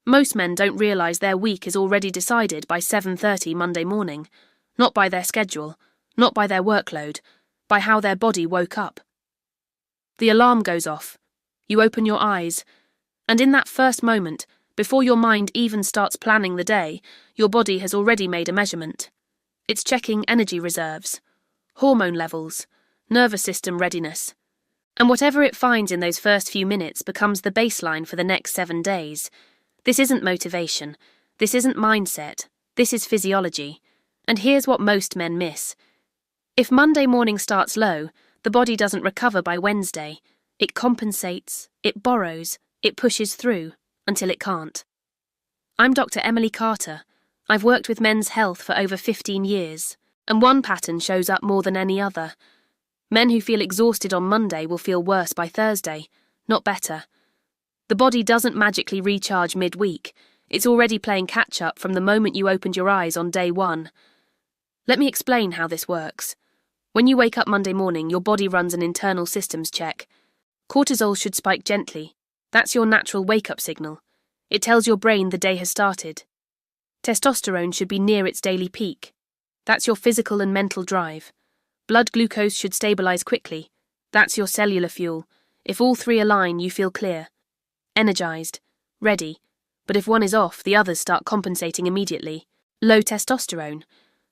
Most men don't realise their week is already decided by 7:30 Monday morning, not by their schedule, not by their workload, by how their body woke up. The alarm goes off. You open your eyes, and in that first moment, before your mind even starts planning the day, your body has already made a measurement. It's checking energy reserves, hormone levels, nervous system readiness. And whatever it finds in those first few minutes becomes the baseline for the next 7 days. This isn't motivation. This isn't mindset. This is physiology. And here's what most men miss. If Monday morning starts low, the body doesn't recover by Wednesday. It compensates, it borrows, it pushes through, until it can't. I'm Dr. Emily Carter. I've worked with men's health for over 15 years, and one pattern shows up more than any other. Men who feel exhausted on Monday will feel worse by Thursday, not better. The body doesn't magically recharge mid-week. It's already playing catch-up from the moment you opened your eyes on day 1. Let me explain how this works. When you wake up Monday morning, your body runs an internal systems check. Cortisol should spike gently. That's your natural wake-up signal. It tells your brain the day has started. Testosterone should be near its daily peak. That's your physical and mental drive. Blood glucose should stabilize quickly. That's your cellular fuel. If all three align, you feel clear, energized, ready. But if one is off, the others start compensating immediately. Low testosterone.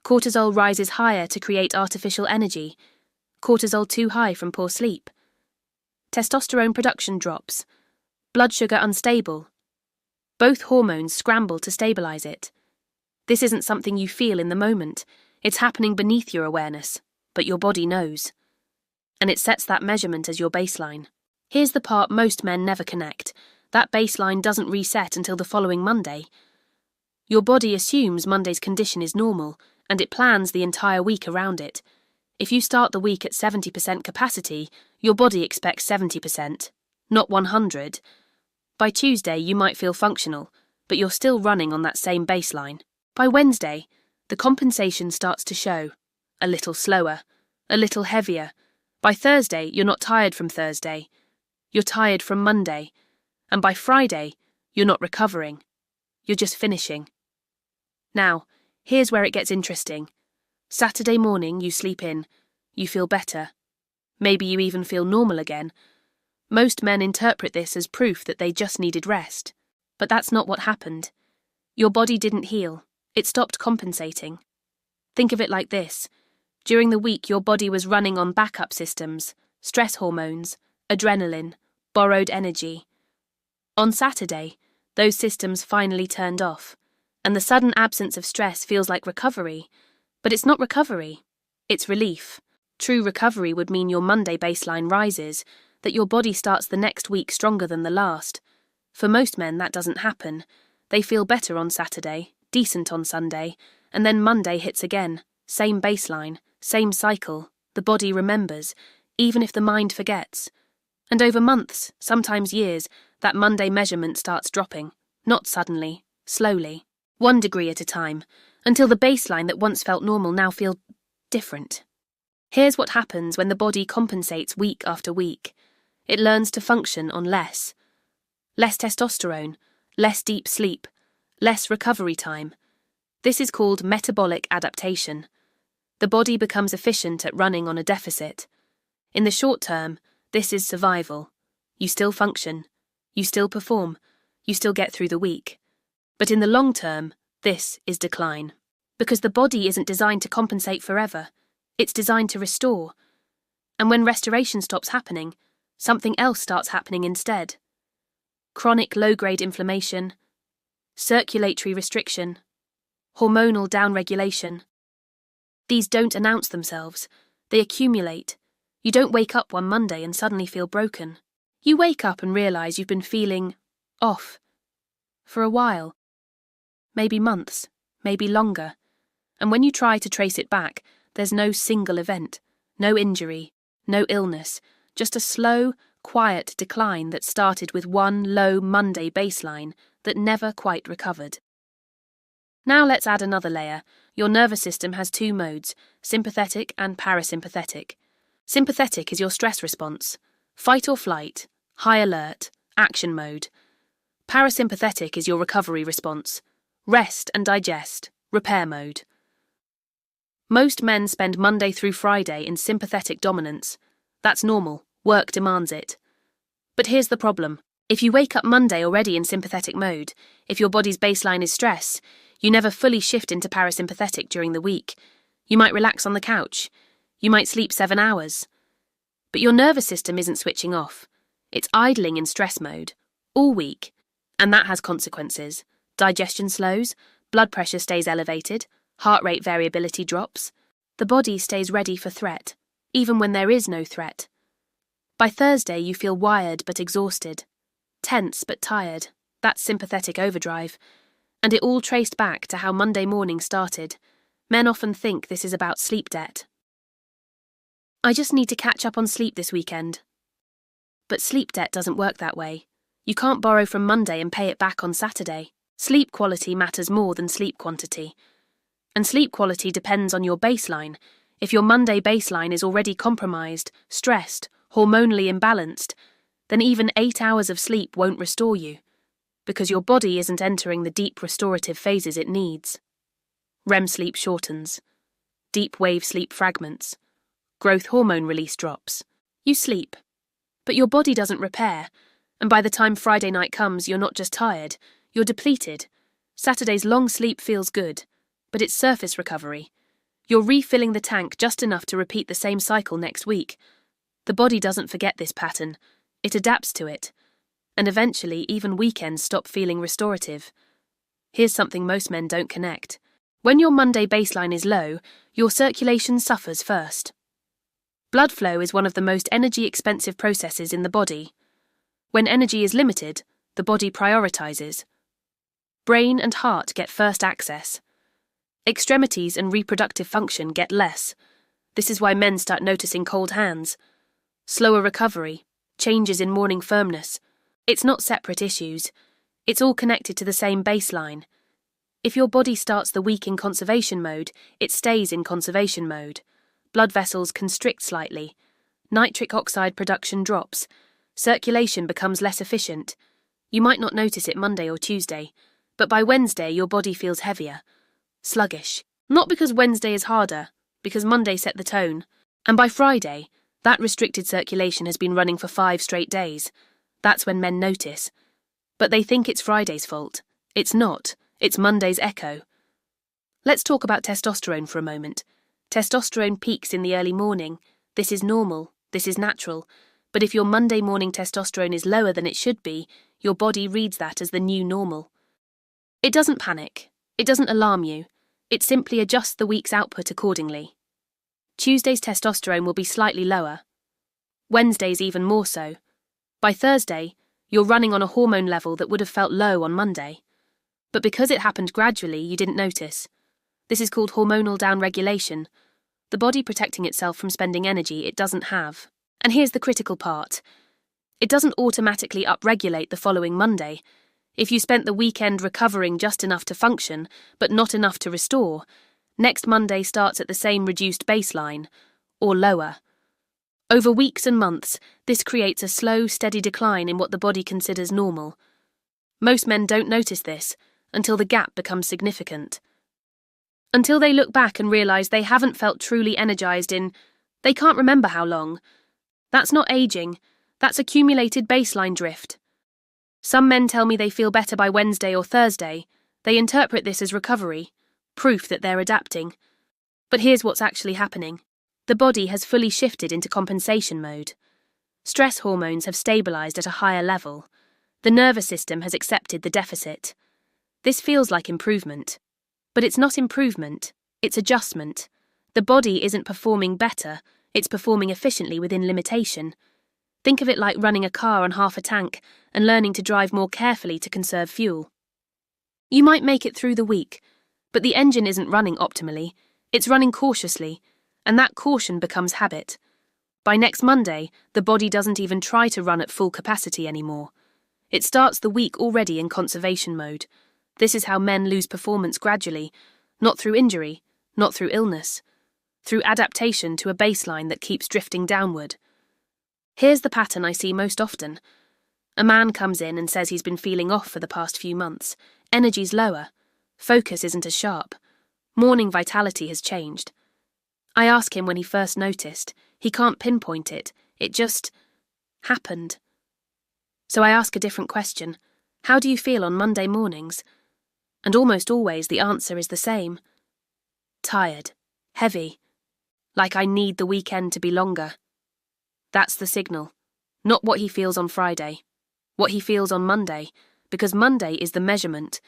Cortisol rises higher to create artificial energy. Cortisol too high from poor sleep. Testosterone production drops. Blood sugar unstable. Both hormones scramble to stabilize it. This isn't something you feel in the moment. It's happening beneath your awareness, but your body knows. And it sets that measurement as your baseline. Here's the part most men never connect. That baseline doesn't reset until the following Monday. Your body assumes Monday's condition is normal, and it plans the entire week around it. If you start the week at 70% capacity, your body expects 70%, not 100. By Tuesday, you might feel functional, but you're still running on that same baseline. By Wednesday, the compensation starts to show. A little slower, a little heavier. By Thursday, you're not tired from Thursday. You're tired from Monday. And by Friday, you're not recovering. You're just finishing. Now, here's where it gets interesting. Saturday morning, you sleep in. You feel better. Maybe you even feel normal again. Most men interpret this as proof that they just needed rest. But that's not what happened. Your body didn't heal. It stopped compensating. Think of it like this. During the week, your body was running on backup systems, stress hormones, adrenaline, borrowed energy. On Saturday, those systems finally turned off, and the sudden absence of stress feels like recovery. But it's not recovery. It's relief. True recovery would mean your Monday baseline rises, that your body starts the next week stronger than the last. For most men, that doesn't happen. They feel better on Saturday, decent on Sunday, and then Monday hits again. Same baseline, same cycle. The body remembers, even if the mind forgets. And over months, sometimes years, that Monday measurement starts dropping. Not suddenly, slowly, 1 degree at a time, until the baseline that once felt normal now feels different. Here's what happens when the body compensates week after week. It learns to function on less. Less testosterone, less deep sleep, less recovery time. This is called metabolic adaptation. The body becomes efficient at running on a deficit. In the short term, this is survival. You still function. You still perform. You still get through the week. But in the long term, this is decline. Because the body isn't designed to compensate forever. It's designed to restore. And when restoration stops happening, something else starts happening instead. Chronic low-grade inflammation, circulatory restriction, hormonal downregulation. These don't announce themselves. They accumulate. You don't wake up one Monday and suddenly feel broken. You wake up and realize you've been feeling off for a while. Maybe months, maybe longer. And when you try to trace it back, there's no single event, no injury, no illness, just a slow, quiet decline that started with one low Monday baseline that never quite recovered. Now let's add another layer. Your nervous system has 2 modes, sympathetic and parasympathetic. Sympathetic is your stress response, fight or flight, high alert, action mode. Parasympathetic is your recovery response. Rest and digest, repair mode. Most men spend Monday through Friday in sympathetic dominance. That's normal, work demands it. But here's the problem. If you wake up Monday already in sympathetic mode, if your body's baseline is stress, you never fully shift into parasympathetic during the week. You might relax on the couch. You might sleep 7 hours. But your nervous system isn't switching off. It's idling in stress mode, all week. And that has consequences. Digestion slows, blood pressure stays elevated, heart rate variability drops. The body stays ready for threat, even when there is no threat. By Thursday, you feel wired but exhausted, tense but tired. That's sympathetic overdrive. And it all traced back to how Monday morning started. Men often think this is about sleep debt. I just need to catch up on sleep this weekend. But sleep debt doesn't work that way. You can't borrow from Monday and pay it back on Saturday. Sleep quality matters more than sleep quantity. And sleep quality depends on your baseline. If your Monday baseline is already compromised, stressed, hormonally imbalanced, then even 8 hours of sleep won't restore you, because your body isn't entering the deep restorative phases it needs. REM sleep shortens. Deep wave sleep fragments. Growth hormone release drops. You sleep, but your body doesn't repair. And by the time Friday night comes, you're not just tired, you're depleted. Saturday's long sleep feels good, but it's surface recovery. You're refilling the tank just enough to repeat the same cycle next week. The body doesn't forget this pattern, it adapts to it. And eventually, even weekends stop feeling restorative. Here's something most men don't connect. When your Monday baseline is low, your circulation suffers first. Blood flow is one of the most energy-expensive processes in the body. When energy is limited, the body prioritizes. Brain and heart get first access. Extremities and reproductive function get less. This is why men start noticing cold hands, slower recovery, changes in morning firmness. It's not separate issues. It's all connected to the same baseline. If your body starts the week in conservation mode, it stays in conservation mode. Blood vessels constrict slightly. Nitric oxide production drops. Circulation becomes less efficient. You might not notice it Monday or Tuesday, but by Wednesday your body feels heavier, sluggish. Not because Wednesday is harder, because Monday set the tone. And by Friday, that restricted circulation has been running for 5 straight days. That's when men notice. But they think it's Friday's fault. It's not. It's Monday's echo. Let's talk about testosterone for a moment. Testosterone peaks in the early morning. This is normal. This is natural. But if your Monday morning testosterone is lower than it should be, your body reads that as the new normal. It doesn't panic. It doesn't alarm you. It simply adjusts the week's output accordingly. Tuesday's testosterone will be slightly lower. Wednesday's even more so. By Thursday, you're running on a hormone level that would have felt low on Monday. But because it happened gradually, you didn't notice. This is called hormonal downregulation, the body protecting itself from spending energy it doesn't have. And here's the critical part. It doesn't automatically upregulate the following Monday. If you spent the weekend recovering just enough to function, but not enough to restore, next Monday starts at the same reduced baseline, or lower. Over weeks and months, this creates a slow, steady decline in what the body considers normal. Most men don't notice this until the gap becomes significant. Until they look back and realise they haven't felt truly energised in, they can't remember how long. That's not ageing, that's accumulated baseline drift. Some men tell me they feel better by Wednesday or Thursday. They interpret this as recovery, proof that they're adapting. But here's what's actually happening. The body has fully shifted into compensation mode. Stress hormones have stabilised at a higher level. The nervous system has accepted the deficit. This feels like improvement. But it's not improvement, it's adjustment. The body isn't performing better, it's performing efficiently within limitation. Think of it like running a car on half a tank and learning to drive more carefully to conserve fuel. You might make it through the week, but the engine isn't running optimally, it's running cautiously, and that caution becomes habit. By next Monday, the body doesn't even try to run at full capacity anymore. It starts the week already in conservation mode. This is how men lose performance gradually, not through injury, not through illness, through adaptation to a baseline that keeps drifting downward. Here's the pattern I see most often. A man comes in and says he's been feeling off for the past few months. Energy's lower. Focus isn't as sharp. Morning vitality has changed. I ask him when he first noticed. He can't pinpoint it. It just happened. So I ask a different question. How do you feel on Monday mornings? And almost always the answer is the same. Tired. Heavy. Like I need the weekend to be longer. That's the signal. Not what he feels on Friday. What he feels on Monday. Because Monday is the measurement.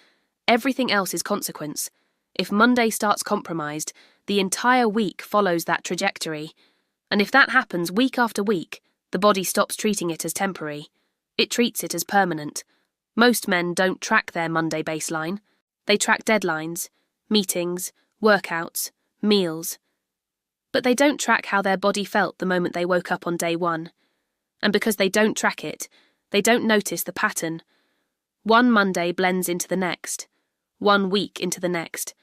Everything else is consequence. If Monday starts compromised, the entire week follows that trajectory. And if that happens week after week, the body stops treating it as temporary. It treats it as permanent. Most men don't track their Monday baseline. They track deadlines, meetings, workouts, meals. But they don't track how their body felt the moment they woke up on day one. And because they don't track it, they don't notice the pattern. One Monday blends into the next, one week into the next,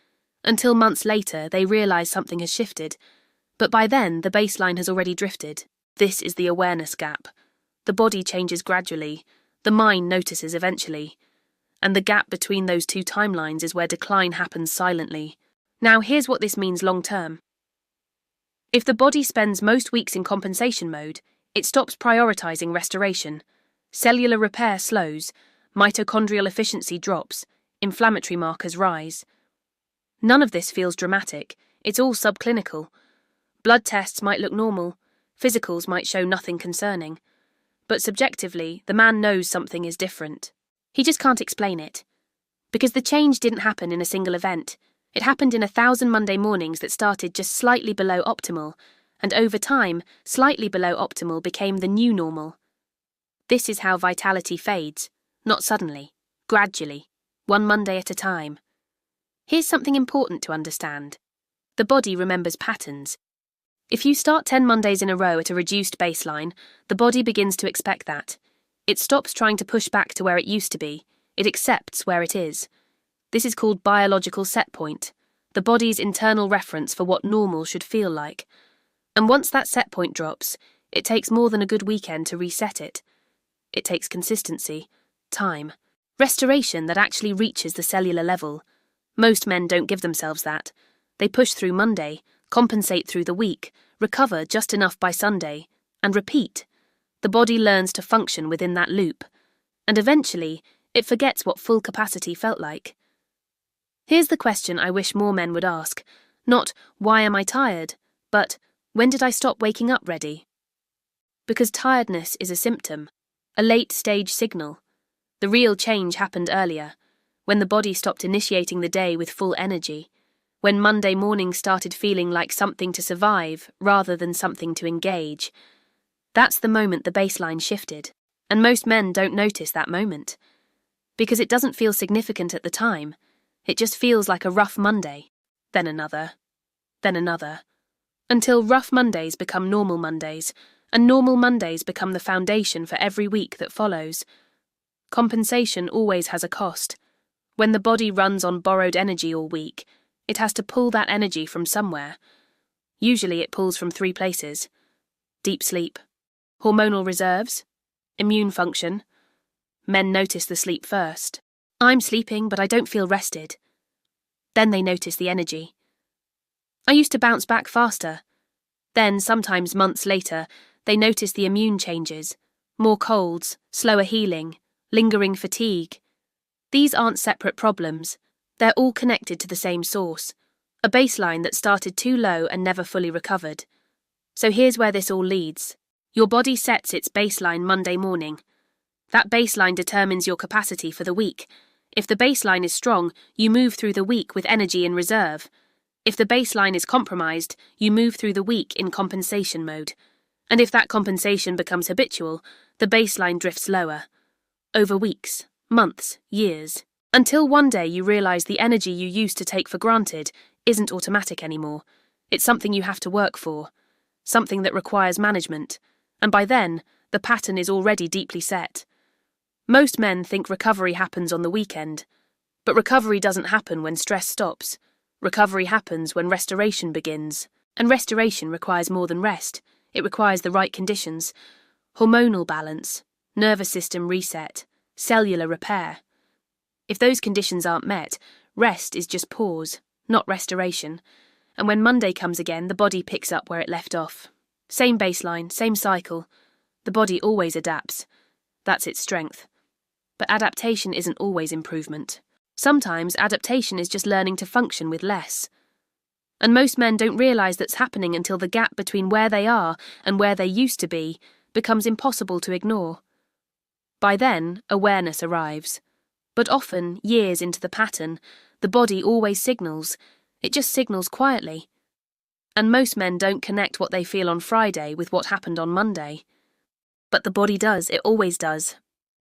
until months later they realise something has shifted. But by then, the baseline has already drifted. This is the awareness gap. The body changes gradually, the mind notices eventually. And the gap between those two timelines is where decline happens silently. Now, here's what this means long term. If the body spends most weeks in compensation mode, it stops prioritising restoration. Cellular repair slows, mitochondrial efficiency drops, inflammatory markers rise. None of this feels dramatic, it's all subclinical. Blood tests might look normal, physicals might show nothing concerning. But subjectively, the man knows something is different. He just can't explain it. Because the change didn't happen in a single event. It happened in 1,000 Monday mornings that started just slightly below optimal, and over time, slightly below optimal became the new normal. This is how vitality fades, not suddenly, gradually, one Monday at a time. Here's something important to understand. The body remembers patterns. If you start 10 Mondays in a row at a reduced baseline, the body begins to expect that. It stops trying to push back to where it used to be. It accepts where it is. This is called biological set point, the body's internal reference for what normal should feel like. And once that set point drops, it takes more than a good weekend to reset it. It takes consistency, time, restoration that actually reaches the cellular level. Most men don't give themselves that. They push through Monday, compensate through the week, recover just enough by Sunday, and repeat. The body learns to function within that loop, and eventually it forgets what full capacity felt like. Here's the question I wish more men would ask. Not, why am I tired? But, when did I stop waking up ready? Because tiredness is a symptom, a late-stage signal. The real change happened earlier, when the body stopped initiating the day with full energy, when Monday morning started feeling like something to survive rather than something to engage. That's the moment the baseline shifted, and most men don't notice that moment. Because it doesn't feel significant at the time. It just feels like a rough Monday, then another, until rough Mondays become normal Mondays, and normal Mondays become the foundation for every week that follows. Compensation always has a cost. When the body runs on borrowed energy all week, it has to pull that energy from somewhere. Usually it pulls from 3 places: deep sleep, hormonal reserves, immune function. Men notice the sleep first. I'm sleeping, but I don't feel rested. Then they notice the energy. I used to bounce back faster. Then, sometimes months later, they notice the immune changes. More colds, slower healing, lingering fatigue. These aren't separate problems. They're all connected to the same source. A baseline that started too low and never fully recovered. So here's where this all leads. Your body sets its baseline Monday morning. That baseline determines your capacity for the week. If the baseline is strong, you move through the week with energy in reserve. If the baseline is compromised, you move through the week in compensation mode. And if that compensation becomes habitual, the baseline drifts lower. Over weeks, months, years. Until one day you realise the energy you used to take for granted isn't automatic anymore. It's something you have to work for. Something that requires management. And by then, the pattern is already deeply set. Most men think recovery happens on the weekend. But recovery doesn't happen when stress stops. Recovery happens when restoration begins. And restoration requires more than rest. It requires the right conditions. Hormonal balance, nervous system reset, cellular repair. If those conditions aren't met, rest is just pause, not restoration. And when Monday comes again, the body picks up where it left off. Same baseline, same cycle. The body always adapts. That's its strength. But adaptation isn't always improvement. Sometimes adaptation is just learning to function with less. And most men don't realise that's happening until the gap between where they are and where they used to be becomes impossible to ignore. By then, awareness arrives. But often, years into the pattern, the body always signals. It just signals quietly. And most men don't connect what they feel on Friday with what happened on Monday. But the body does, it always does.